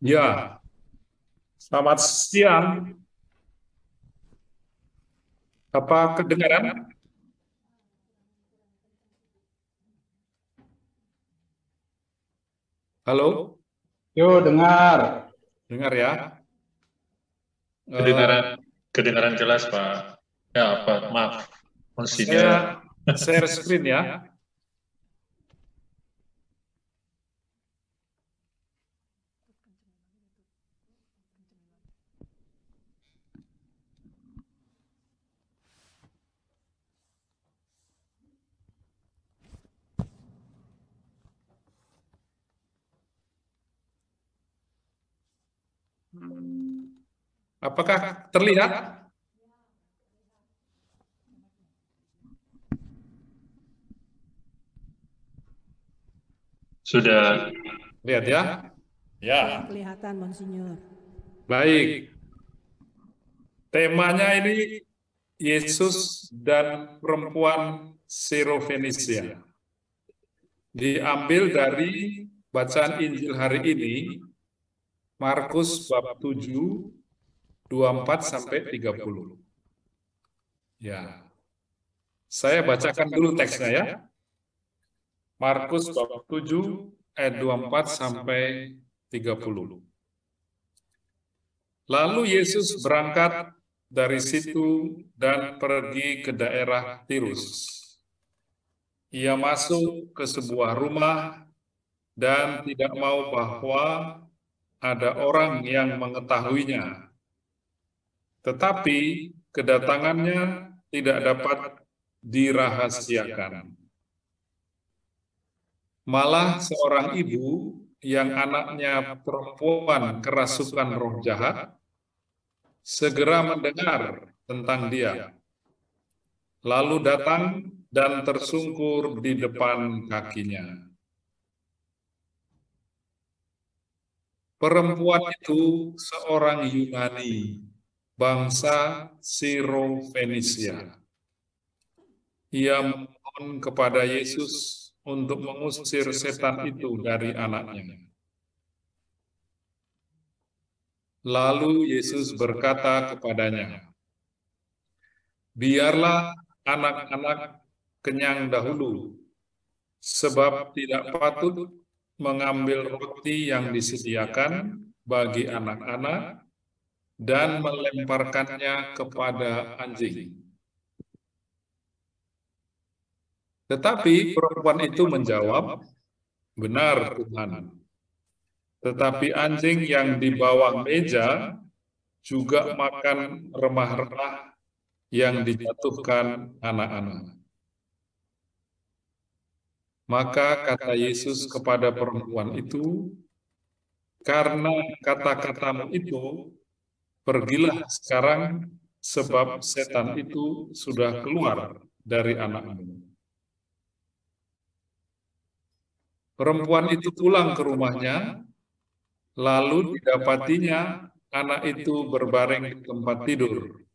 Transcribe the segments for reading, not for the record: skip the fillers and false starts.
Ya, selamat siang. Apa kedengaran? Halo, Yo, dengar. dengar ya. Kedengaran Eh, kedengaran jelas, Pak. Ya, Pak. Maaf. saya Fungsinya share screen ya. Apakah terlihat? sudah. Lihat ya. Ya, Ya, kelihatan, Monsinyur. baik. Temanya ini Yesus dan perempuan Sirofenisia. Diambil dari bacaan Injil hari ini, Markus bab 7, 24 sampai 30. Ya, saya bacakan dulu teksnya ya. Markus bab 7 ayat 24 sampai 30. Lalu Yesus berangkat dari situ dan pergi ke daerah Tirus. Ia masuk ke sebuah rumah dan tidak mau bahwa ada orang yang mengetahuinya. Tetapi kedatangannya tidak dapat dirahasiakan. Malah seorang ibu yang anaknya perempuan kerasukan roh jahat segera mendengar tentang dia, lalu datang dan tersungkur di depan kakinya. Perempuan itu seorang Yunani, bangsa Sirofenisia. Ia memohon kepada Yesus untuk mengusir setan itu dari anaknya. Lalu Yesus berkata kepadanya, "Biarlah anak-anak kenyang dahulu, sebab tidak patut mengambil roti yang disediakan bagi anak-anak dan melemparkannya kepada anjing." Tetapi perempuan itu menjawab, "Benar, Tuhan. Tetapi anjing yang di bawah meja juga makan remah-remah yang dijatuhkan anak-anak." Maka kata Yesus kepada perempuan itu, "Karena kata-katamu itu, pergilah sekarang, sebab setan itu sudah keluar dari anakmu." Perempuan itu pulang ke rumahnya, lalu didapatinya anak itu berbaring di tempat tidur,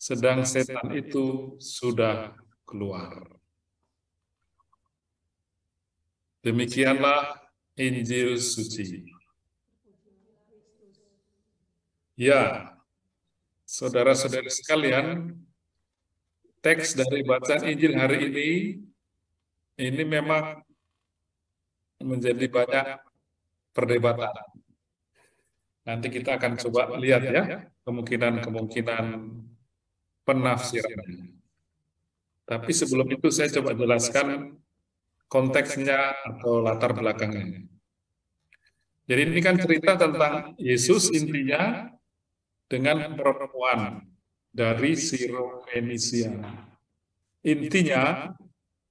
sedang setan itu sudah keluar. Demikianlah Injil suci. Ya, saudara-saudari sekalian, teks dari bacaan Injil hari ini memang menjadi banyak perdebatan. Nanti kita akan coba lihat ya, kemungkinan-kemungkinan penafsirannya. Tapi sebelum itu saya coba jelaskan konteksnya atau latar belakangnya. Jadi ini kan cerita tentang Yesus intinya dengan perempuan dari Sirofenisia. Intinya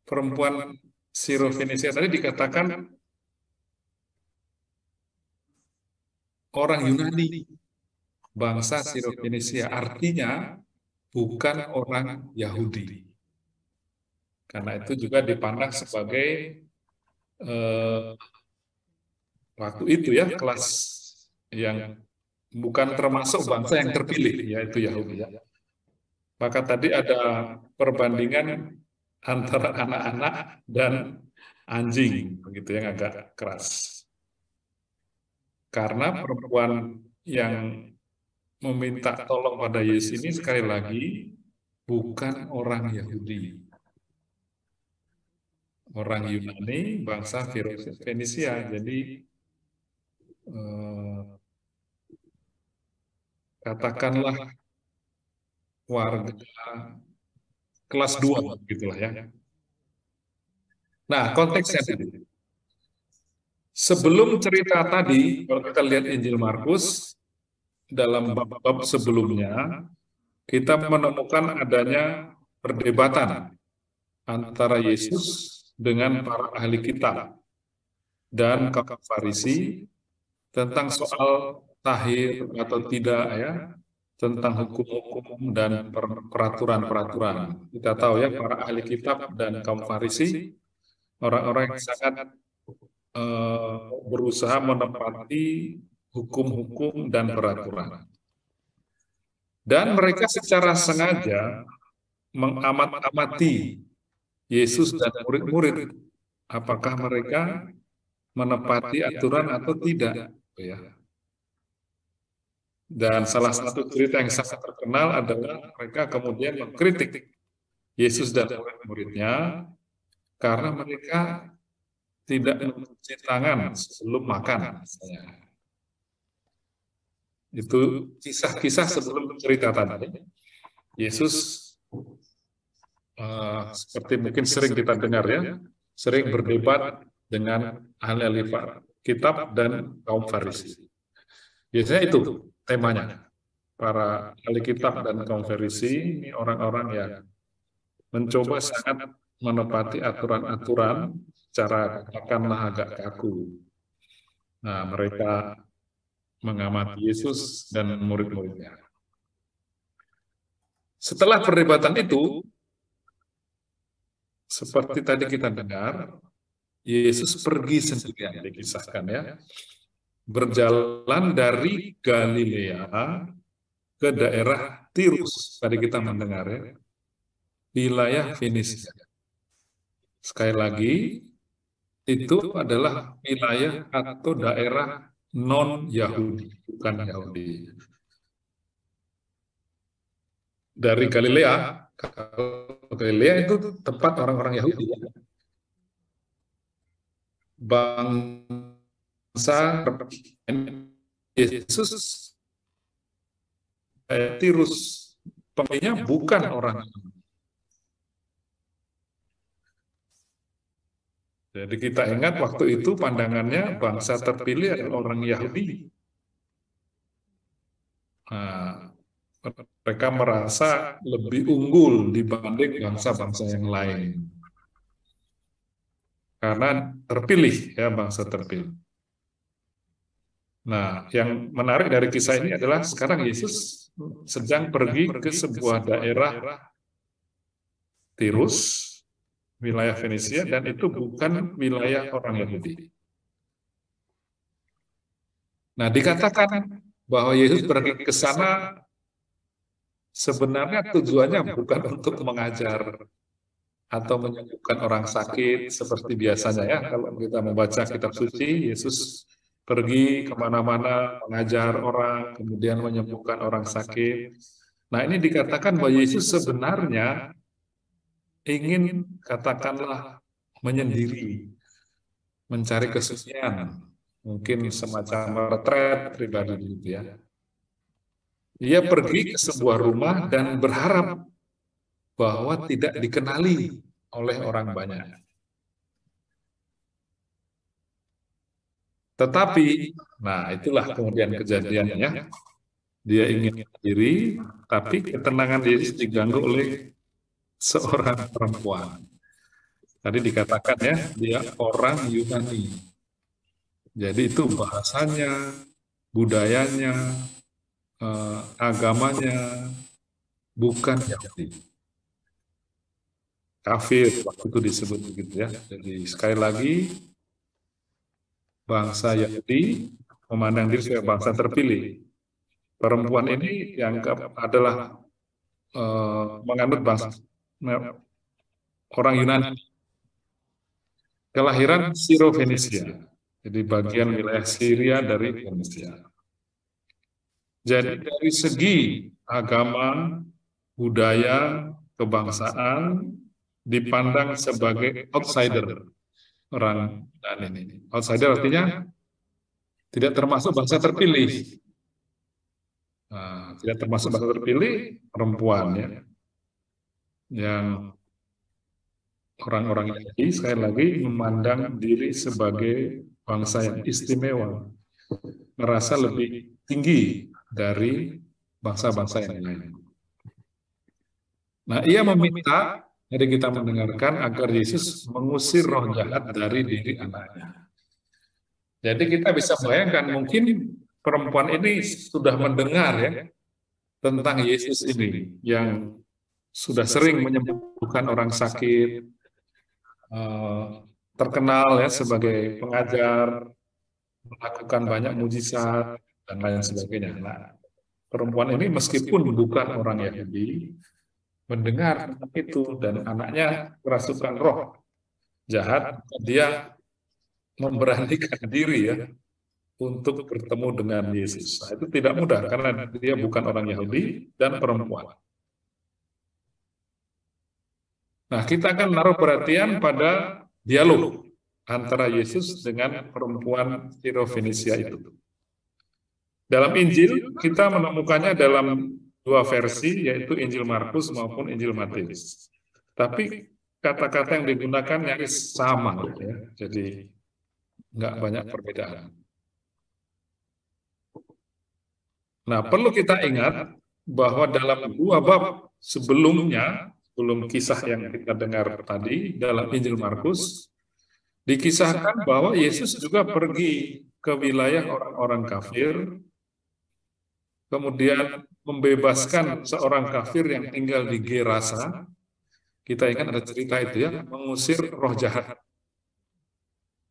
perempuan Sirofenisia tadi dikatakan orang Yunani, bangsa Sirofenisia, artinya bukan orang Yahudi. Karena itu juga dipandang sebagai eh, waktu itu ya kelas yang bukan termasuk bangsa yang terpilih, yaitu Yahudi ya. Maka tadi ada perbandingan antara anak-anak dan anjing, begitu yang agak keras. Karena perempuan yang meminta tolong pada Yesus ini sekali lagi bukan orang Yahudi. Orang Yunani, bangsa Fenisia. Jadi katakanlah warga kelas 2 gitulah ya. Nah, konteksnya tadi. Sebelum cerita tadi, kalau kita lihat Injil Markus, dalam bab-bab sebelumnya, kita menemukan adanya perdebatan antara Yesus dengan para ahli kitab dan kaum Farisi tentang soal tahir atau tidak ya, tentang hukum-hukum dan peraturan-peraturan. Kita tahu ya, para ahli kitab dan kaum Farisi orang-orang yang sangat berusaha menepati hukum-hukum dan peraturan. Dan mereka secara sengaja mengamat-amati Yesus dan murid-murid, apakah mereka menepati aturan atau tidak. Ya. Dan salah satu cerita yang sangat terkenal adalah mereka kemudian mengkritik Yesus dan murid-muridnya karena mereka tidak mencuci tangan sebelum makan. Itu kisah-kisah sebelum cerita tadi. Yesus seperti mungkin sering kita dengar ya, sering berdebat dengan ahli-ahli kitab dan kaum Farisi. Biasanya itu temanya. Para ahli kitab dan kaum Farisi ini orang-orang yang mencoba sangat menepati aturan-aturan secara katakanlah agak kaku. Nah, mereka mengamati Yesus dan murid-muridnya. Setelah perdebatan itu, seperti tadi kita dengar, Yesus pergi sendirian, dikisahkan ya, berjalan dari Galilea ke daerah Tirus, tadi kita mendengar ya, wilayah Fenisia. Sekali lagi, itu adalah wilayah atau daerah non-Yahudi, bukan Yahudi. Dari Galilea, Galilea itu tempat orang-orang Yahudi. Bangsa Yesus, Tirus, pemiliknya bukan orang. Jadi kita ingat waktu itu pandangannya bangsa terpilih adalah orang Yahudi. Nah, mereka merasa lebih unggul dibanding bangsa-bangsa yang lain. Karena terpilih, ya bangsa terpilih. Nah, yang menarik dari kisah ini adalah sekarang Yesus sedang pergi ke sebuah daerah Tirus, wilayah Fenisia, dan itu bukan wilayah orang Yahudi. Nah, dikatakan bahwa Yesus pergi ke sana sebenarnya tujuannya bukan untuk mengajar atau menyembuhkan orang sakit seperti biasanya ya. Kalau kita membaca kitab suci, Yesus pergi kemana-mana mengajar orang, kemudian menyembuhkan orang sakit. Nah, ini dikatakan bahwa Yesus sebenarnya ingin katakanlah menyendiri, mencari kesucian, mungkin semacam retret pribadi gitu ya. Ia pergi ke sebuah rumah dan berharap bahwa tidak dikenali oleh orang banyak. Tetapi, nah itulah kemudian kejadiannya. Dia ingin sendiri, tapi ketenangan Yesus diganggu oleh seorang perempuan. Tadi dikatakan ya, dia orang Yunani. Jadi itu bahasanya, budayanya, agamanya bukan Yahudi. Kafir waktu itu disebut begitu ya. Jadi sekali lagi bangsa Yahudi memandang diri sebagai bangsa terpilih. Perempuan ini yang adalah menganut bangsa orang Yunani, kelahiran Siro-Fenisia. Jadi bagian wilayah Syria dari Fenisia. Jadi dari segi agama, budaya, kebangsaan dipandang sebagai outsider orang dan ini. Outsider artinya tidak termasuk bangsa terpilih. Nah, tidak termasuk bangsa terpilih perempuan ya. Yang orang-orang Yahudi sekali lagi memandang diri sebagai bangsa yang istimewa, merasa lebih tinggi dari bangsa-bangsa yang lain. Nah, ia meminta, jadi kita mendengarkan agar Yesus mengusir roh jahat dari diri anaknya. Jadi kita bisa bayangkan mungkin perempuan ini sudah mendengar ya tentang Yesus ini yang sudah sering menyembuhkan orang sakit, terkenal ya sebagai pengajar, melakukan banyak mujizat dan lain sebagainya. Nah, perempuan ini meskipun bukan orang Yahudi, mendengar tentang itu dan anaknya kerasukan roh jahat, dia memberanikan diri ya untuk bertemu dengan Yesus. Nah, itu tidak mudah karena dia bukan orang Yahudi dan perempuan. Nah, kita akan naruh perhatian pada dialog antara Yesus dengan perempuan Sirofenisia itu. Dalam Injil, kita menemukannya dalam dua versi, yaitu Injil Markus maupun Injil Matius. Tapi kata-kata yang digunakan nyaris sama, ya. Jadi nggak banyak perbedaan. Nah, perlu kita ingat bahwa dalam dua bab sebelumnya, sebelum kisah yang kita dengar tadi dalam Injil Markus, dikisahkan bahwa Yesus juga pergi ke wilayah orang-orang kafir, kemudian membebaskan seorang kafir yang tinggal di Gerasa. Kita ingat ada cerita itu ya, mengusir roh jahat,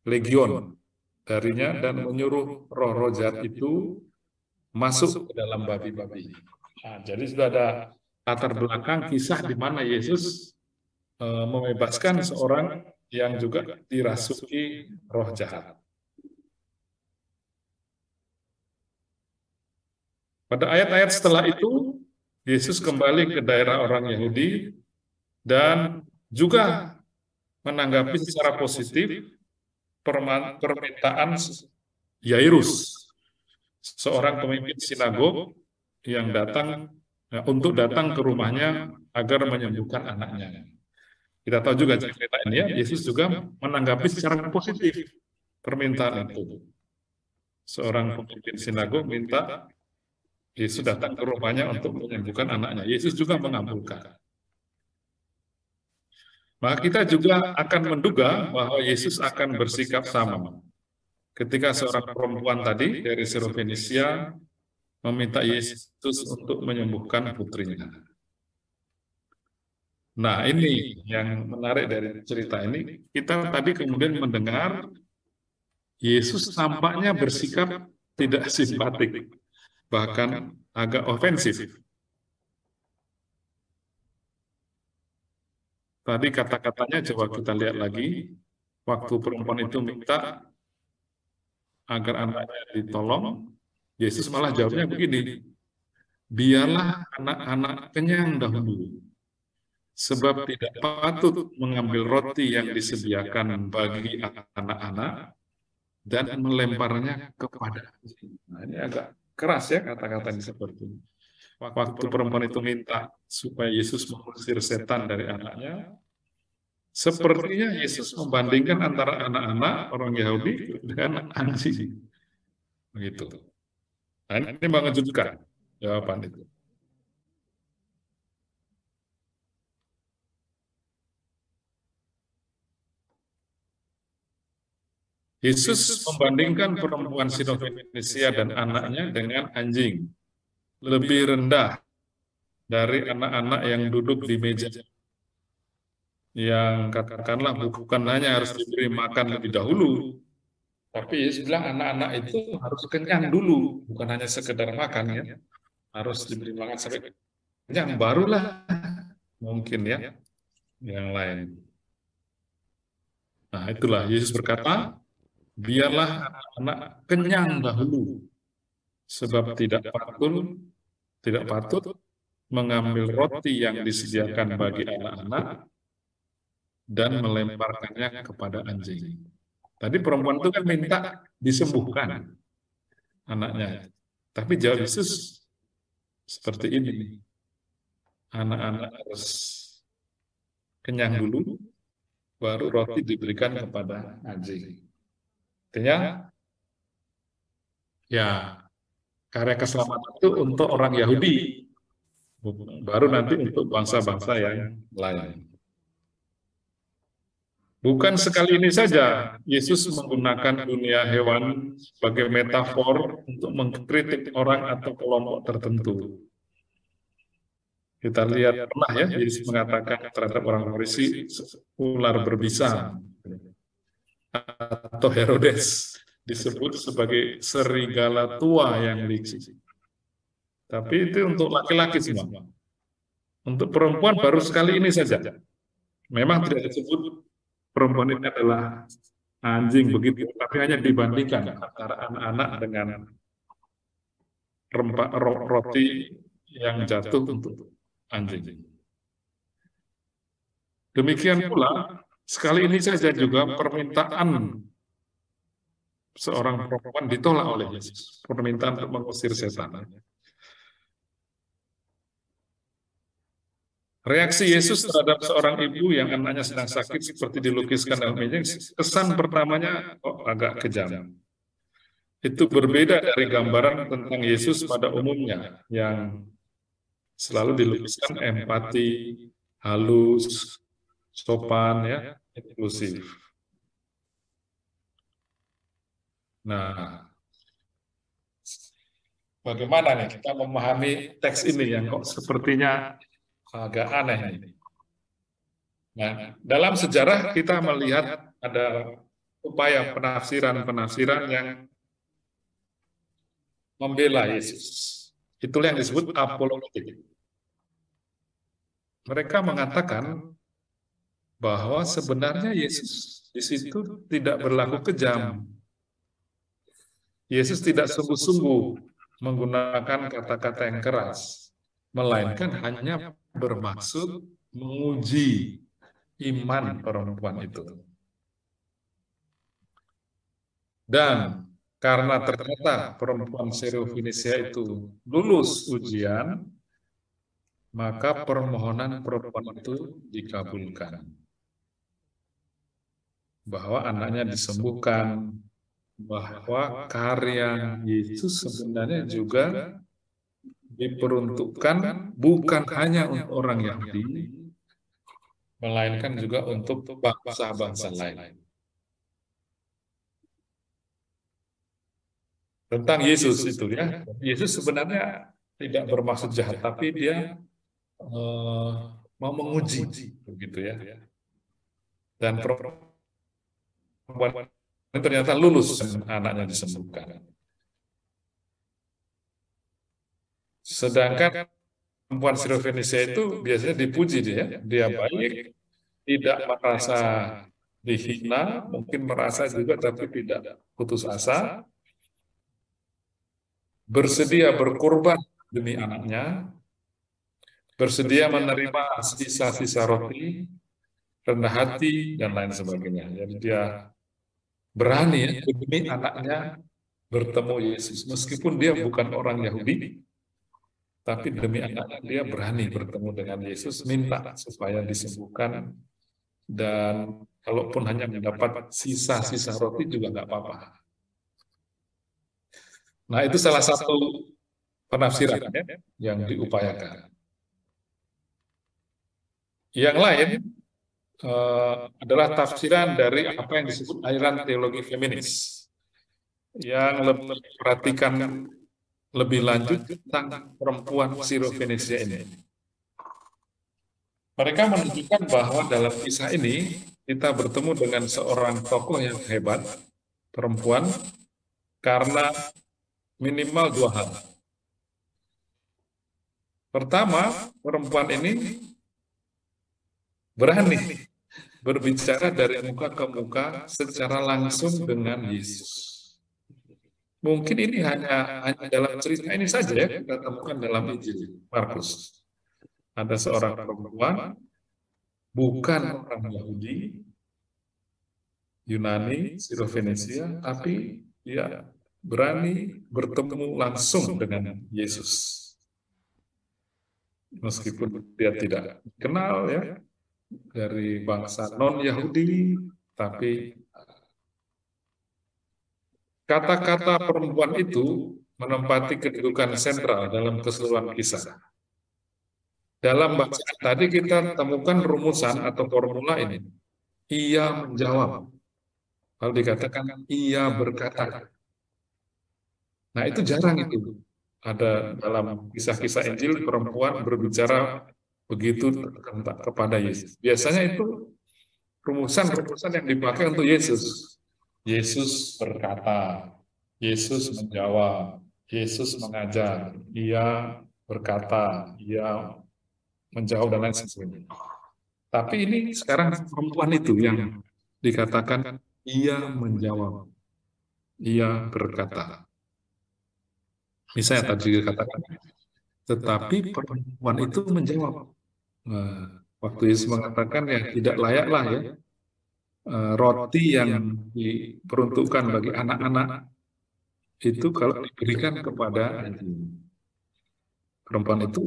legion darinya dan menyuruh roh-roh jahat itu masuk ke dalam babi-babi. Nah, jadi sudah ada latar belakang kisah di mana Yesus membebaskan seorang yang juga dirasuki roh jahat. Pada ayat-ayat setelah itu, Yesus kembali ke daerah orang Yahudi dan juga menanggapi secara positif permintaan Yairus, seorang pemimpin sinagog yang datang untuk datang ke rumahnya agar menyembuhkan anaknya. Kita tahu juga cerita ini ya, Yesus juga menanggapi secara positif permintaan itu. Seorang pemimpin sinagog minta Yesus datang ke rumahnya untuk menyembuhkan anaknya. Yesus juga mengabulkan. Maka kita juga akan menduga bahwa Yesus akan bersikap sama. Ketika seorang perempuan tadi dari Sirofenisia meminta Yesus untuk menyembuhkan putrinya. Nah, ini yang menarik dari cerita ini. Kita tadi kemudian mendengar Yesus tampaknya bersikap tidak simpatik, bahkan agak ofensif. Tadi kata-katanya coba kita lihat lagi. Waktu perempuan itu minta agar anaknya ditolong, Yesus malah jawabnya begini, biarlah anak-anak kenyang dahulu, sebab tidak patut mengambil roti yang disediakan bagi anak-anak dan melemparnya kepada. Nah, ini agak keras ya kata-katanya seperti ini. Waktu perempuan itu minta supaya Yesus mengusir setan dari anaknya, sepertinya Yesus membandingkan antara anak-anak orang Yahudi dengan anjing. Begitu. Nah, ini mengejutkan jawaban itu. Yesus membandingkan perempuan Sirofenisia dan anaknya dengan anjing. Lebih rendah dari anak-anak yang duduk di meja. Yang katakanlah bukan hanya harus diberi makan lebih dahulu, tapi Yesus bilang anak-anak itu harus kenyang dulu, bukan hanya sekedar makan ya. Harus diberi makan sampai kenyang, barulah mungkin ya yang lain. Nah, itulah Yesus berkata, biarlah anak-anak kenyang dahulu, sebab tidak patut mengambil roti yang disediakan bagi anak-anak dan melemparkannya kepada anjing. Tadi perempuan itu kan minta disembuhkan anaknya. Tapi jawab Yesus seperti ini. Anak-anak harus kenyang dulu, baru roti diberikan kepada anjing. Artinya, ya, karya keselamatan itu untuk orang Yahudi, baru nanti untuk bangsa-bangsa yang lain. Bukan sekali ini saja Yesus menggunakan dunia hewan sebagai metafor untuk mengkritik orang atau kelompok tertentu. Kita lihat pernah ya, Yesus mengatakan terhadap orang Farisi, ular berbisa, atau Herodes disebut sebagai serigala tua yang licik. Tapi itu untuk laki-laki semua. Untuk perempuan baru sekali ini saja. Memang tidak disebut perempuan ini adalah anjing begitu, tapi hanya dibandingkan antara anak-anak dengan roti yang jatuh untuk anjing. Demikian pula, sekali ini saja juga permintaan seorang perempuan ditolak oleh Yesus. Permintaan untuk mengusir setan. Reaksi Yesus terhadap seorang ibu yang anaknya sedang sakit seperti dilukiskan dalam Injil, kesan pertamanya agak kejam. Itu berbeda dari gambaran tentang Yesus pada umumnya yang selalu dilukiskan empati, halus, sopan, ya, inklusif. Nah, bagaimana nih kita memahami teks ini yang kok sepertinya agak aneh ini. Nah, dalam sejarah kita melihat ada upaya penafsiran-penafsiran yang membela Yesus. Itulah yang disebut apologetik. Mereka mengatakan bahwa sebenarnya Yesus di situ tidak berlaku kejam. Yesus tidak sungguh-sungguh menggunakan kata-kata yang keras, melainkan hanya bermaksud menguji iman perempuan itu. Dan karena ternyata perempuan Syro-Fenisia itu lulus ujian, maka permohonan perempuan itu dikabulkan. Bahwa anaknya disembuhkan, bahwa karya Yesus sebenarnya juga diperuntukkan bukan hanya untuk orang Yahudi, melainkan juga untuk bangsa-bangsa lain. Tentang Yesus itu ya, Yesus sebenarnya tidak bermaksud jahat, tapi dia mau menguji, begitu ya. Dan perempuan ternyata lulus, anaknya disembuhkan. Sedangkan perempuan Syro-Fenisia itu biasanya dipuji dia baik, tidak merasa dihina, mungkin merasa juga tapi tidak putus asa, bersedia berkorban demi anaknya, bersedia menerima sisa-sisa roti, rendah hati, dan lain sebagainya. Jadi dia berani demi anaknya bertemu Yesus, meskipun dia bukan orang Yahudi, tapi demi anaknya dia berani bertemu dengan Yesus, minta supaya disembuhkan, dan kalaupun hanya mendapat sisa-sisa roti juga nggak apa-apa. Nah, itu salah satu penafsiran yang diupayakan. Yang lain adalah tafsiran dari apa yang disebut aliran teologi feminis, yang lebih perhatikan lebih lanjut tentang perempuan Syro-Fenisia ini. Mereka menunjukkan bahwa dalam kisah ini kita bertemu dengan seorang tokoh yang hebat, perempuan, karena minimal dua hal. Pertama, perempuan ini berani berbicara dari muka ke muka secara langsung dengan Yesus. Mungkin ini hanya dalam cerita ini saja ya, kita temukan dalam Injil Markus. Ada seorang perempuan, bukan orang Yahudi, Yunani, Sirofenisia, tapi dia berani bertemu langsung dengan Yesus. Meskipun dia tidak kenal ya, dari bangsa non-Yahudi, tapi kata-kata perempuan itu menempati kedudukan sentral dalam keseluruhan kisah. Dalam bacaan tadi kita temukan rumusan atau formula ini. Ia menjawab. Kalau dikatakan ia berkata. Nah itu jarang itu. Ada dalam kisah-kisah Injil perempuan berbicara begitu kepada Yesus. Biasanya itu rumusan-rumusan yang dipakai untuk Yesus. Yesus berkata, Yesus menjawab, Yesus mengajar, ia berkata, ia menjawab dan lain sebagainya. Tapi ini sekarang perempuan itu yang dikatakan ia menjawab, ia berkata. Misalnya tadi dikatakan, tetapi perempuan itu menjawab. Nah, waktu Yesus mengatakan ya tidak layaklah ya roti yang diperuntukkan bagi anak-anak itu kalau diberikan kepada anjing. Perempuan itu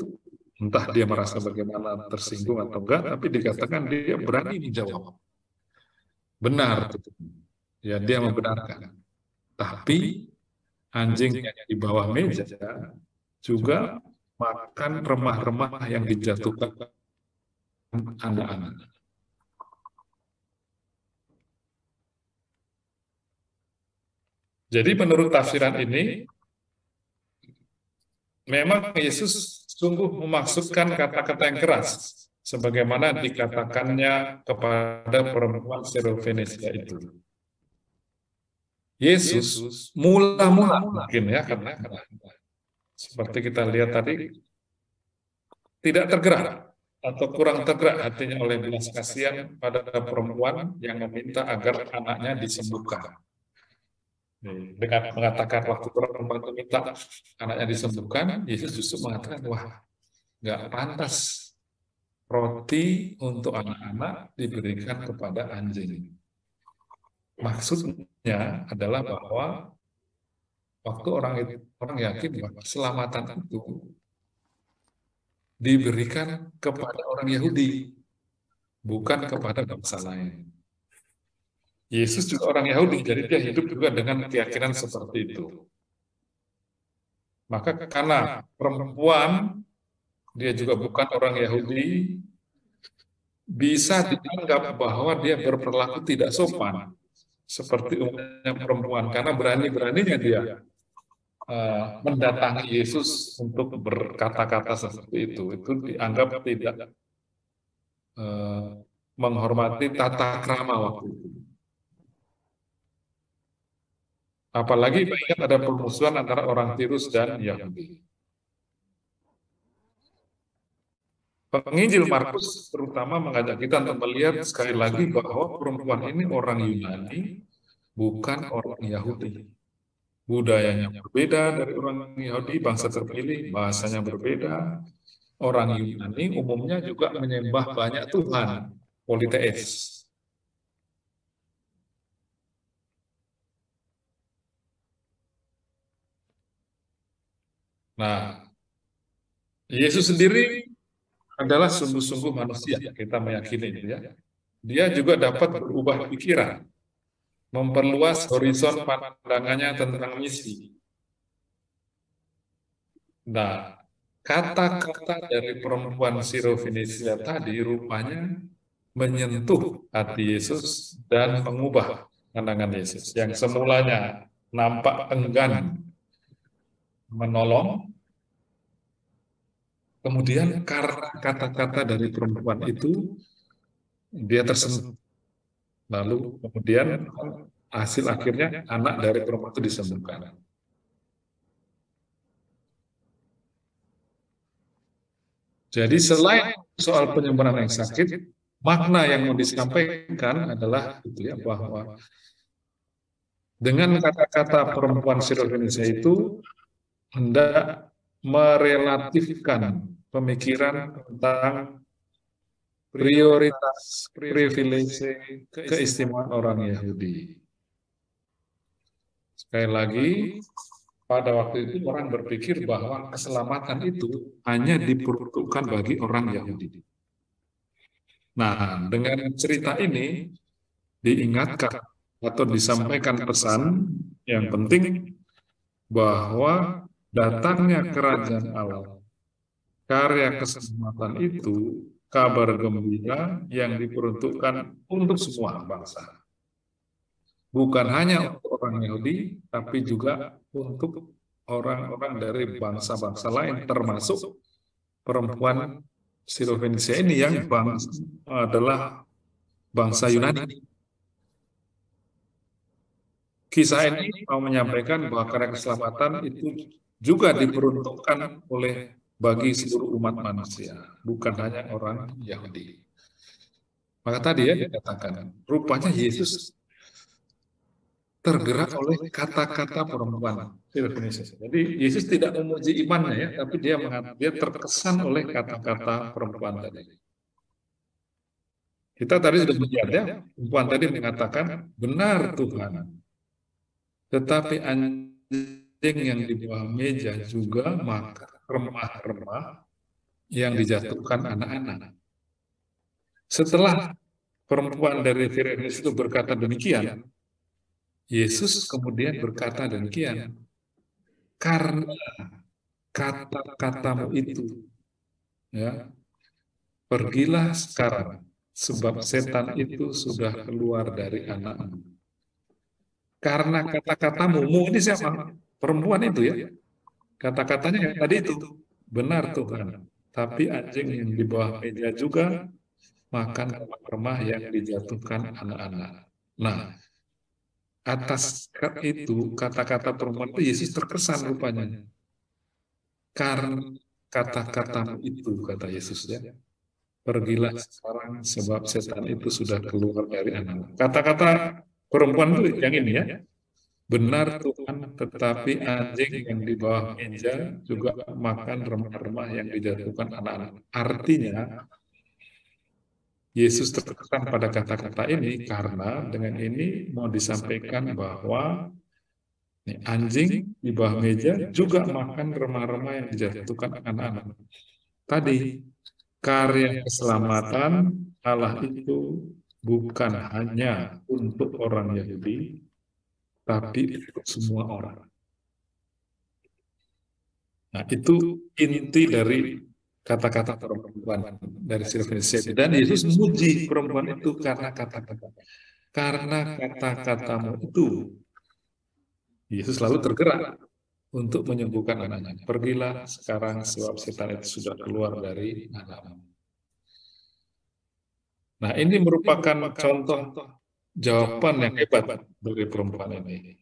entah dia merasa bagaimana tersinggung atau enggak, tapi dikatakan dia berani menjawab. Benar, ya dia membenarkan. Tapi anjing yang di bawah meja juga makan remah-remah yang dijatuhkan anak-anak. Jadi menurut tafsiran ini, memang Yesus sungguh memaksudkan kata-kata yang keras, sebagaimana dikatakannya kepada perempuan Sirofenisia itu. Yesus mula-mula mungkin ya, karena seperti kita lihat tadi, tidak tergerak atau kurang tergerak hatinya oleh belas kasihan pada perempuan yang meminta agar anaknya disembuhkan. Dengan mengatakan waktu perempuan itu minta anaknya disembuhkan, Yesus justru mengatakan, wah, nggak pantas roti untuk anak-anak diberikan kepada anjing. Maksudnya adalah bahwa waktu orang yakin bahwa keselamatan itu diberikan kepada orang Yahudi, bukan kepada bangsa lain. Yesus juga orang Yahudi, jadi dia hidup juga dengan keyakinan seperti itu. Maka karena perempuan, dia juga bukan orang Yahudi, bisa dianggap bahwa dia berperilaku tidak sopan, seperti umumnya perempuan, karena berani-beraninya dia mendatangi Yesus untuk berkata-kata seperti itu dianggap tidak menghormati tata krama waktu itu. Apalagi ingat ada permusuhan antara orang Tirus dan Yahudi. Penginjil Markus terutama mengajak kita untuk melihat sekali lagi bahwa perempuan ini orang Yunani, bukan orang Yahudi. Budayanya berbeda dari orang Yahudi, bangsa terpilih, bahasanya berbeda. Orang Yunani umumnya juga menyembah banyak Tuhan, politeis. Nah, Yesus sendiri adalah sungguh-sungguh manusia, kita meyakini itu ya. Dia juga dapat berubah pikiran, memperluas horizon pandangannya tentang misi. Nah, kata-kata dari perempuan Sirofenisia tadi rupanya menyentuh hati Yesus dan mengubah pandangan Yesus. Yang semulanya nampak enggan menolong, kemudian karena kata-kata dari perempuan itu, dia tersentuh. Lalu kemudian hasil akhirnya anak dari perempuan itu disembuhkan. Jadi selain soal penyembuhan yang sakit, makna yang mau disampaikan adalah gitu ya, bahwa dengan kata-kata perempuan Syro-Fenisia itu hendak merelatifkan pemikiran tentang prioritas, privilege, keistimewaan orang Yahudi. Sekali lagi, pada waktu itu orang berpikir bahwa keselamatan itu hanya diperuntukkan bagi orang Yahudi. Nah, dengan cerita ini diingatkan atau disampaikan pesan yang penting bahwa datangnya kerajaan Allah, karya keselamatan itu kabar gembira yang diperuntukkan untuk semua bangsa. Bukan hanya untuk orang Yahudi, tapi juga untuk orang-orang dari bangsa-bangsa lain, termasuk perempuan Syro-Fenisia ini yang adalah bangsa Yunani. Kisah ini mau menyampaikan bahwa karya keselamatan itu juga diperuntukkan bagi seluruh umat manusia, bukan hanya orang Yahudi. Maka tadi ya dikatakan, rupanya Yesus tergerak oleh kata-kata perempuan Syro-Fenisia. Jadi Yesus tidak memuji imannya ya, tapi dia terkesan oleh kata-kata perempuan tadi. Kita tadi sudah melihat ya, perempuan tadi mengatakan, benar Tuhan, tetapi anjing yang di bawah meja juga makan remah-remah yang dijatuhkan anak-anak. Setelah perempuan dari Syro-Fenisia itu berkata demikian, Yesus kemudian berkata demikian, karena kata-katamu itu, ya, pergilah sekarang, sebab setan itu sudah keluar dari anakmu. Karena kata-katamu, ini siapa? Perempuan itu ya. Kata-katanya yang tadi itu, benar Tuhan. Tapi anjing yang di bawah meja juga makan remah-remah yang dijatuhkan anak-anak. Nah, atas itu kata-kata perempuan itu Yesus terkesan rupanya. Karena kata-katamu itu, kata Yesus ya, pergilah sekarang sebab setan itu sudah keluar dari anak. Kata-kata perempuan itu yang ini ya, benar Tuhan, tetapi anjing yang di bawah meja juga makan remah-remah yang dijatuhkan anak-anak. Artinya, Yesus terkesan pada kata-kata ini karena dengan ini mau disampaikan bahwa anjing di bawah meja juga makan remah-remah yang dijatuhkan anak-anak. Tadi, karya keselamatan Allah itu bukan hanya untuk orang Yahudi, tapi untuk semua orang. Nah, itu inti dari kata-kata perempuan dari Syro-Fenisia. Dan Yesus memuji perempuan itu karena kata-kata. Karena kata-katamu itu, Yesus selalu tergerak untuk menyembuhkan anaknya. Pergilah sekarang sebab setan itu sudah keluar dari anakmu. Nah, ini merupakan contoh jawaban yang hebat dari perempuan ini.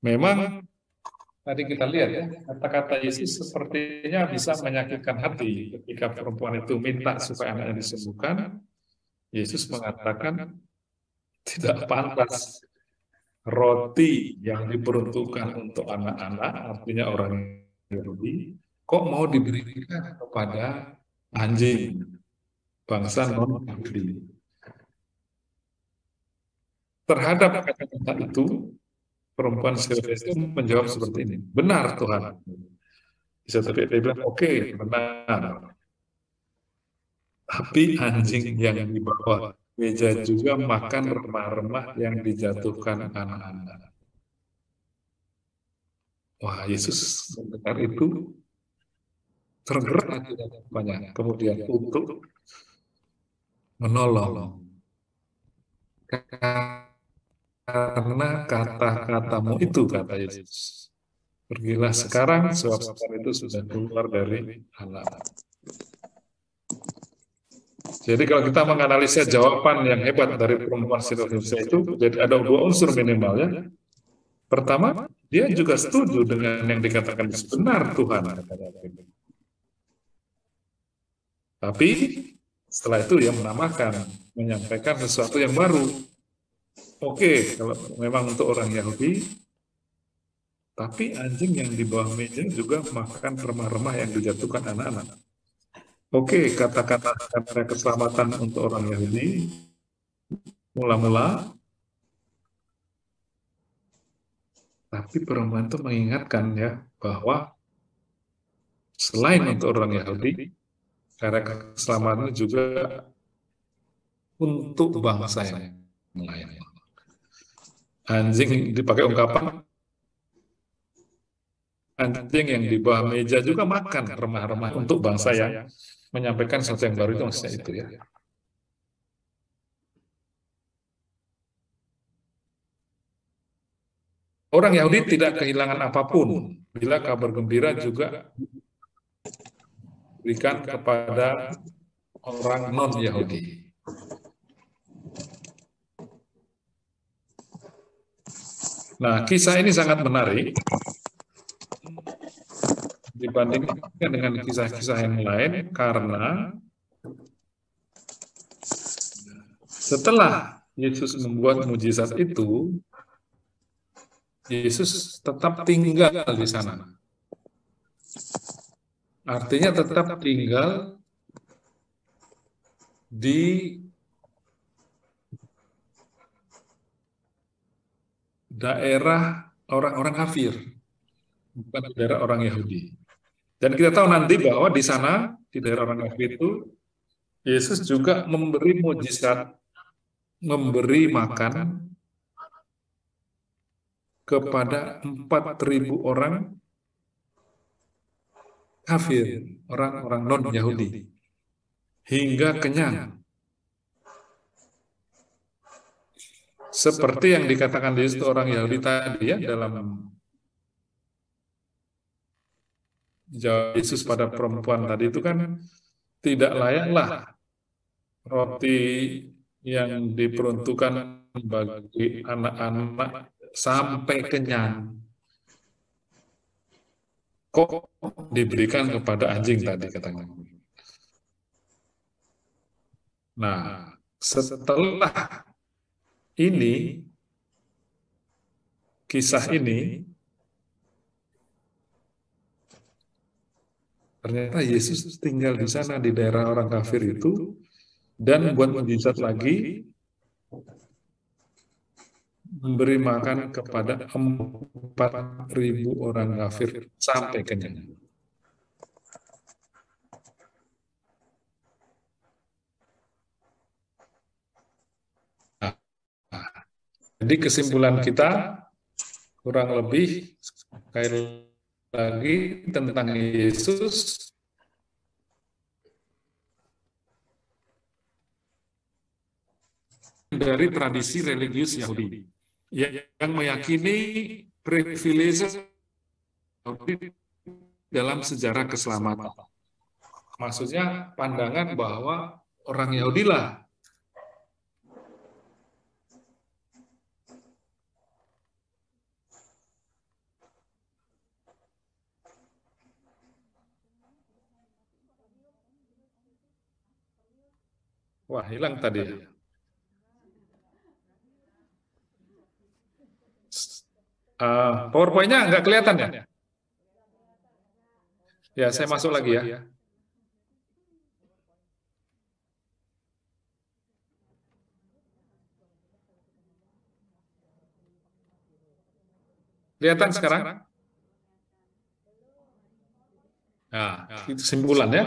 Memang tadi kita lihat ya, kata-kata Yesus sepertinya bisa menyakitkan hati ketika perempuan itu minta supaya anaknya disembuhkan. Yesus mengatakan tidak pantas roti yang diperuntukkan untuk anak-anak, artinya orang Yahudi, kok mau diberikan kepada anjing bangsa non-Yahudi. Terhadap kata-kata itu, perempuan Syro-Fenisia menjawab seperti ini, benar Tuhan. Bisa tapi dia bilang, oke, benar. Tapi anjing yang di bawah meja juga makan remah-remah yang dijatuhkan anak-anak. Wah, Yesus mendengar itu tergerak banyak. Kemudian untuk menolong. Karena kata-katamu itu, kata Yesus. Pergilah sekarang, sebab setan itu sudah keluar dari anak. Jadi kalau kita menganalisa jawaban yang hebat dari perempuan Syro-Fenisia itu, jadi ada dua unsur minimal ya. Pertama, dia juga setuju dengan yang dikatakan benar Tuhan. Tapi Setelah itu dia menambahkan, menyampaikan sesuatu yang baru. Oke, kalau memang untuk orang Yahudi, tapi anjing yang di bawah meja juga makan remah-remah yang dijatuhkan anak-anak. Oke, kata-kata keselamatan untuk orang Yahudi, mula-mula, tapi perempuan itu mengingatkan ya, bahwa selain untuk orang Yahudi, cara keselamatan juga untuk bangsa yang lain. Anjing dipakai ungkapan, anjing yang di bawah meja juga makan remah-remah untuk bangsa yang menyampaikan sesuatu yang baru, itu maksudnya itu ya. Orang Yahudi tidak kehilangan apapun bila kabar gembira juga berikan kepada orang non-Yahudi. Nah, kisah ini sangat menarik dibandingkan dengan kisah-kisah yang lain karena setelah Yesus membuat mujizat itu, Yesus tetap tinggal di sana. Artinya tetap tinggal di daerah orang-orang kafir, bukan di daerah orang Yahudi. Dan kita tahu nanti bahwa di sana, di daerah orang kafir itu, Yesus juga memberi mujizat, memberi makan kepada 4.000 orang kafir, orang-orang non-Yahudi, hingga kenyang. Seperti yang dikatakan Yesus orang Yahudi tadi ya, dalam jawab Yesus pada perempuan tadi itu kan, tidak layaklah roti yang diperuntukkan bagi anak-anak sampai kenyang kok diberikan kepada anjing tadi katanya. Nah, setelah ini, kisah ini, ternyata Yesus tinggal di sana di daerah orang kafir itu dan buat mujizat lagi, memberi makan kepada 4.000 orang kafir sampai kenyang. Nah, jadi kesimpulan kita kurang lebih sekali lagi tentang Yesus dari tradisi religius Yahudi yang meyakini privilege dalam sejarah keselamatan. Maksudnya pandangan bahwa orang Yahudi lah wah hilang tadi. PowerPoint-nya nggak kelihatan ya? Ya, saya masuk lagi ya. Kelihatan sekarang? Nah, itu kesimpulan ya.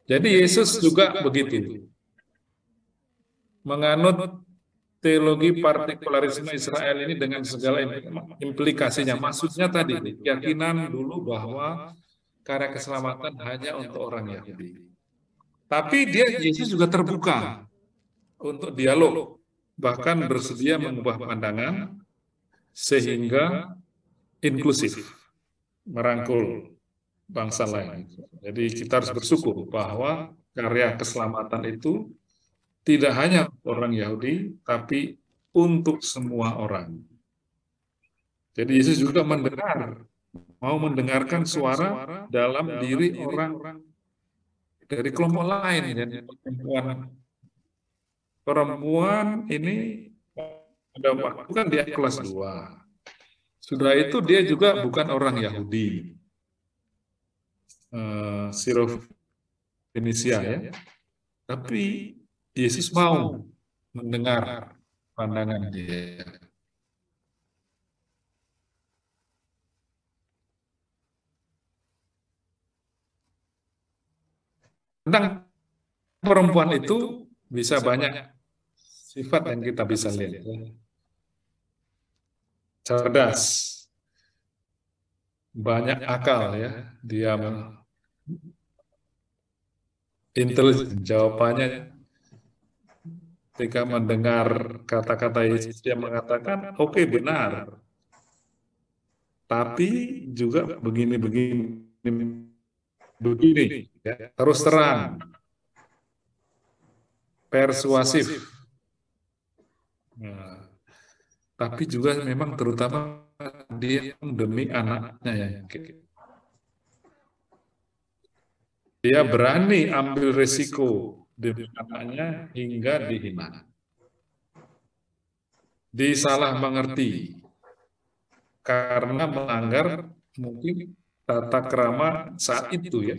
Jadi Yesus juga begitu. Menganut teologi partikularisme Israel ini dengan segala implikasinya. Maksudnya tadi, keyakinan dulu bahwa karya keselamatan hanya untuk orang Yahudi. Tapi Yesus juga terbuka untuk dialog, bahkan bersedia mengubah pandangan sehingga inklusif, merangkul bangsa lain. Jadi kita harus bersyukur bahwa karya keselamatan itu tidak hanya orang Yahudi, tapi untuk semua orang. Jadi Yesus juga mau mendengarkan suara dalam diri orang dari kelompok lain. Jadi perempuan ini ada waktu kan dia kelas 2. Sudah itu dia juga bukan orang Yahudi. Sirofenisia ya. Tapi Yesus mau mendengar pandangan dia. Tentang perempuan itu bisa banyak sifat yang kita bisa lihat. Cerdas, banyak akal ya, dia intelijen. Jawabannya ketika mendengar kata-kata Yesus, dia mengatakan, oke, benar. Tapi juga begini, ya, terus terang, persuasif. Nah, tapi juga memang terutama dia demi anaknya yang dia berani ambil resiko demi anaknya hingga dihina, disalah mengerti karena melanggar mungkin tata krama saat itu ya,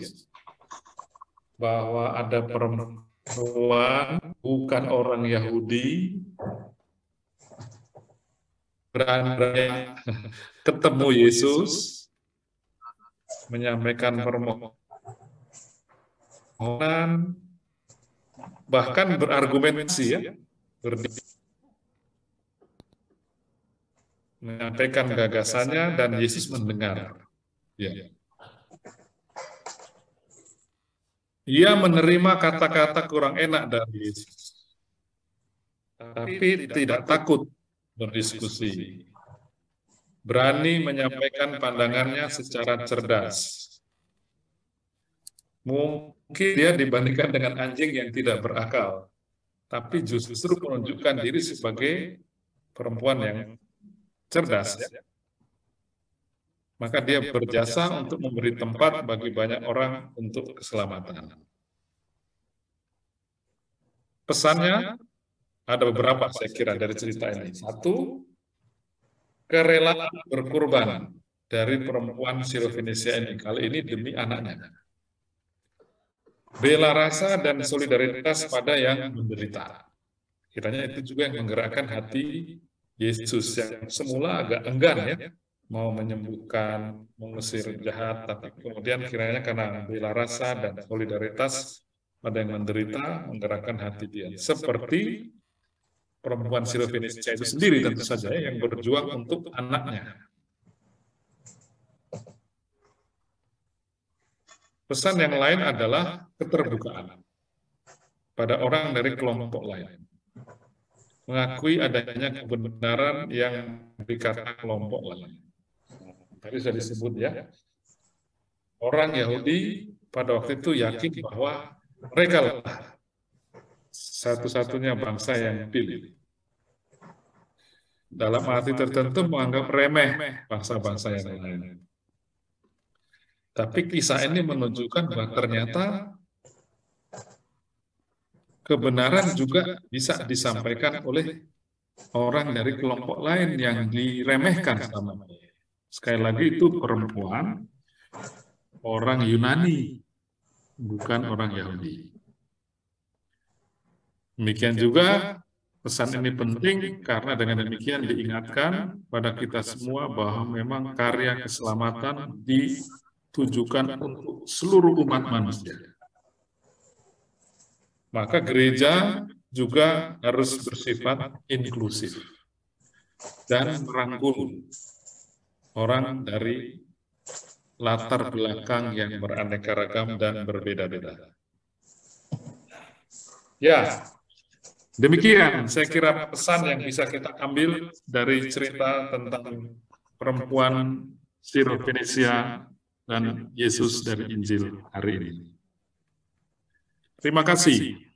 bahwa ada perempuan bukan orang Yahudi berani ketemu Yesus menyampaikan permohonan, bahkan berargumentasi ya, menyampaikan gagasannya dan Yesus mendengar. Ya. Ia menerima kata-kata kurang enak dari Yesus, tapi tidak takut berdiskusi. Berani menyampaikan pandangannya secara cerdas. Mungkin dia dibandingkan dengan anjing yang tidak berakal, tapi justru menunjukkan diri sebagai perempuan yang cerdas. Ya. Maka dia berjasa untuk memberi tempat bagi banyak orang untuk keselamatan. Pesannya ada beberapa saya kira dari cerita ini. Satu, kerelaan berkorban dari perempuan Sirofenisia ini. Kali ini demi anaknya. Bela rasa dan solidaritas pada yang menderita. Kiranya itu juga yang menggerakkan hati Yesus yang semula agak enggan ya, mau menyembuhkan, mengusir jahat, tapi kemudian kiranya karena bela rasa dan solidaritas pada yang menderita menggerakkan hati dia. Seperti perempuan Sirofenisia itu sendiri tentu saja yang berjuang untuk anaknya. Pesan yang lain adalah keterbukaan pada orang dari kelompok lain. Mengakui adanya kebenaran yang dikatakan kelompok lain. Tadi sudah disebut ya, orang Yahudi pada waktu itu yakin bahwa mereka lah satu-satunya bangsa yang dipilih. Dalam arti tertentu menganggap remeh bangsa-bangsa yang lain. Tapi kisah ini menunjukkan bahwa ternyata kebenaran juga bisa disampaikan oleh orang dari kelompok lain yang diremehkan sama mereka. Sekali lagi itu perempuan, orang Yunani, bukan orang Yahudi. Demikian juga pesan ini penting karena dengan demikian diingatkan pada kita semua bahwa memang karya keselamatan ditujukan untuk seluruh umat manusia. Maka gereja juga harus bersifat inklusif dan merangkul orang dari latar belakang yang beraneka ragam dan berbeda-beda. Ya, demikian saya kira pesan yang bisa kita ambil dari cerita tentang perempuan Sirofenisia dan Yesus dari Injil hari ini. Terima kasih.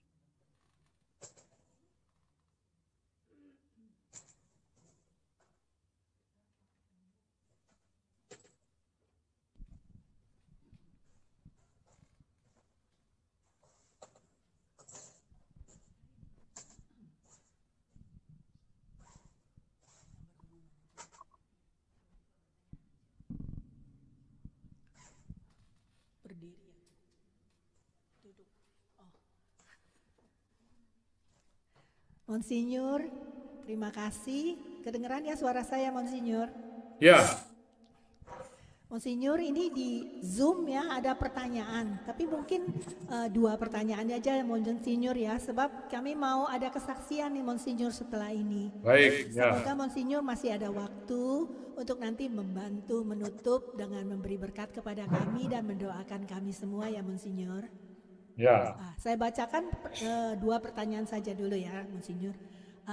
Monsinyur, terima kasih. Kedengeran ya suara saya, Monsinyur? Ya. Monsinyur, ini di Zoom ya ada pertanyaan, tapi mungkin 2 pertanyaan aja Monsinyur ya, sebab kami mau ada kesaksian nih Monsinyur setelah ini. Baik, ya. Semoga Monsinyur masih ada waktu untuk nanti membantu menutup dengan memberi berkat kepada kami dan mendoakan kami semua ya Monsinyur. Ya. Saya bacakan 2 pertanyaan saja dulu ya Monsinyur.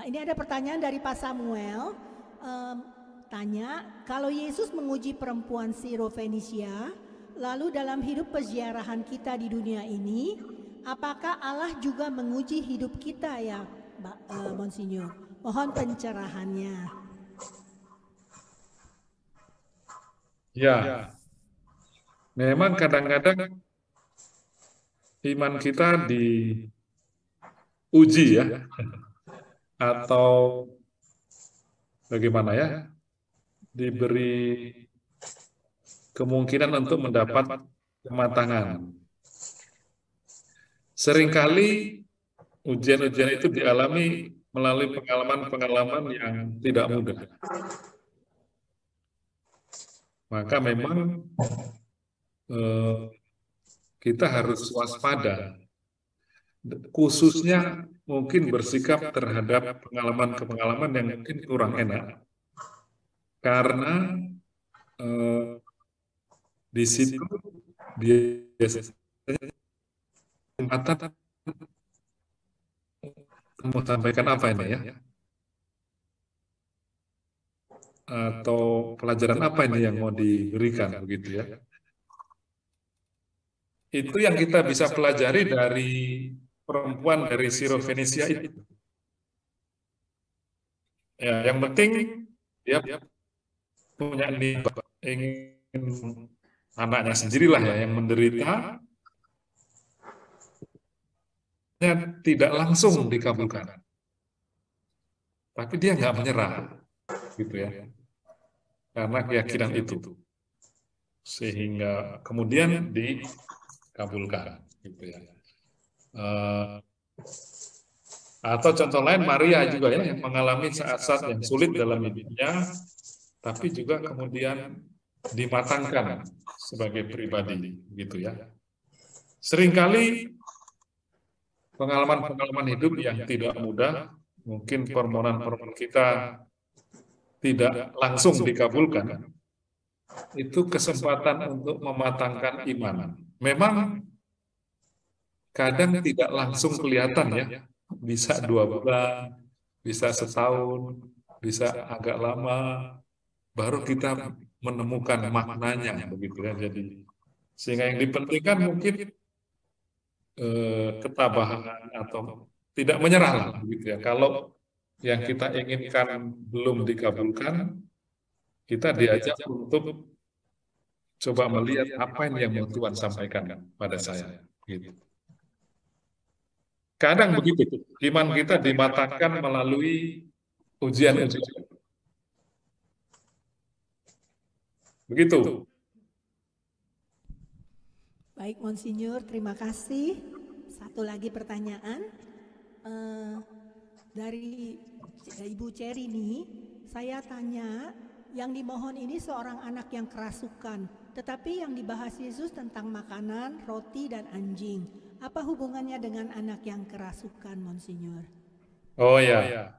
Ini ada pertanyaan dari Pak Samuel. Tanya, kalau Yesus menguji perempuan Sirofenisia, lalu dalam hidup peziarahan kita di dunia ini, apakah Allah juga menguji hidup kita ya, Monsinyur? Mohon pencerahannya. Ya, memang kadang-kadang iman kita diuji ya, atau bagaimana ya, diberi kemungkinan untuk mendapat kematangan. Seringkali ujian-ujian itu dialami melalui pengalaman-pengalaman yang tidak mudah. Maka memang kita harus waspada, khususnya mungkin bersikap terhadap pengalaman-pengalaman yang mungkin kurang enak. Karena di situ biasanya kesempatan mau sampaikan apa ini ya? Atau pelajaran apa ini yang mau diberikan begitu ya? Itu yang kita bisa pelajari dari perempuan dari Sirofenisia itu. Ya, yang penting dia punya niat ingin anaknya sendirilah ya yang menderita, tidak langsung dikabulkan, tapi dia nggak menyerah, gitu ya, karena keyakinan itu, sehingga kemudian dikabulkan, gitu ya. Atau contoh lain Maria juga ya yang mengalami saat-saat yang sulit dalam hidupnya, tapi juga kemudian dimatangkan sebagai pribadi, gitu ya. Seringkali pengalaman-pengalaman hidup yang tidak mudah, mungkin permohonan-permohonan kita tidak langsung dikabulkan, itu kesempatan untuk mematangkan iman. Memang kadang tidak langsung kelihatan ya, bisa 2 bulan, bisa setahun, bisa agak lama, baru kita menemukan maknanya begitu ya. Jadi sehingga yang dipentingkan mungkin ketabahan atau tidak menyerah lah begitu ya. Kalau yang kita inginkan belum dikabulkan, kita diajak untuk coba melihat apa yang mau Tuhan sampaikan pada saya gitu. Kadang begitu, iman kita dimatangkan melalui ujian-ujian. Begitu. Baik Monsinyur, terima kasih. Satu lagi pertanyaan dari Ibu Cherry nih. Saya tanya, yang dimohon ini seorang anak yang kerasukan, tetapi yang dibahas Yesus tentang makanan, roti, dan anjing. Apa hubungannya dengan anak yang kerasukan, Monsinyur? Oh ya,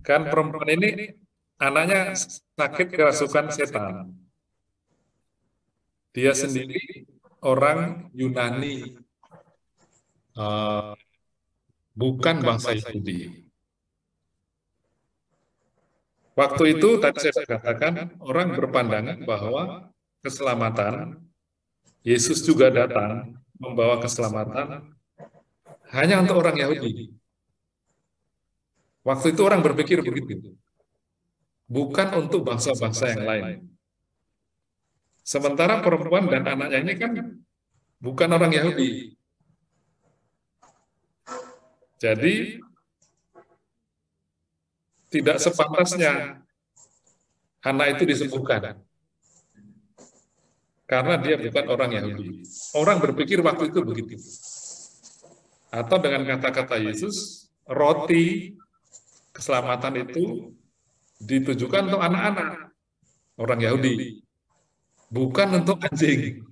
kan perempuan ini anaknya sakit kerasukan setan. Dia sendiri orang Yunani, bukan bangsa Yahudi. Waktu itu tadi saya katakan orang berpandangan bahwa keselamatan, Yesus juga datang membawa keselamatan hanya untuk orang Yahudi. Waktu itu orang berpikir begitu, bukan untuk bangsa-bangsa yang lain. Sementara perempuan dan anaknya ini kan bukan orang Yahudi. Jadi tidak sepantasnya anak itu disembuhkan karena dia bukan orang Yahudi. Orang berpikir waktu itu begitu. Atau dengan kata-kata Yesus, roti keselamatan itu ditujukan untuk anak-anak orang Yahudi, bukan untuk anjing,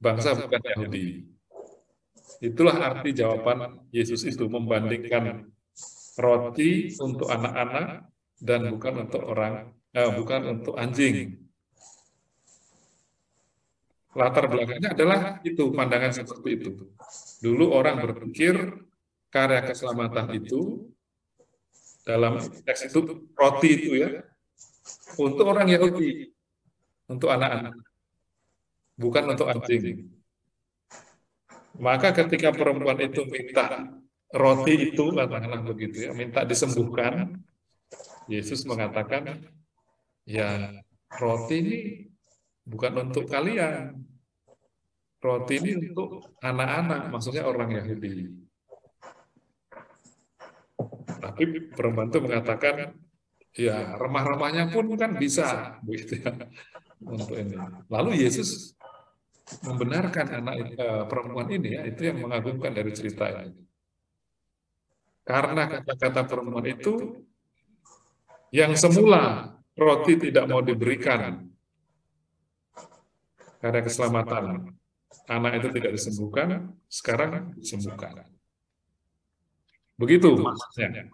bangsa bukan Yahudi. Itulah arti jawaban Yesus itu, membandingkan roti untuk anak-anak dan bukan untuk bukan untuk anjing. Latar belakangnya adalah itu, pandangan seperti itu. Dulu orang berpikir karya keselamatan itu dalam teks itu roti itu ya untuk orang Yahudi, untuk anak-anak, bukan untuk anjing. Maka ketika perempuan itu minta roti itu, katakanlah begitu ya, minta disembuhkan, Yesus mengatakan, ya roti ini bukan untuk kalian, roti ini untuk anak-anak, maksudnya orang Yahudi. Tapi perempuan itu mengatakan, ya remah-remahnya pun kan bisa, begitu ya, untuk ini. Lalu Yesus membenarkan perempuan ini ya, itu yang mengagumkan dari cerita ini. Karena kata-kata perempuan itu yang semula roti tidak mau diberikan karena keselamatan anak itu tidak disembuhkan, sekarang disembuhkan. Begitu maksudnya.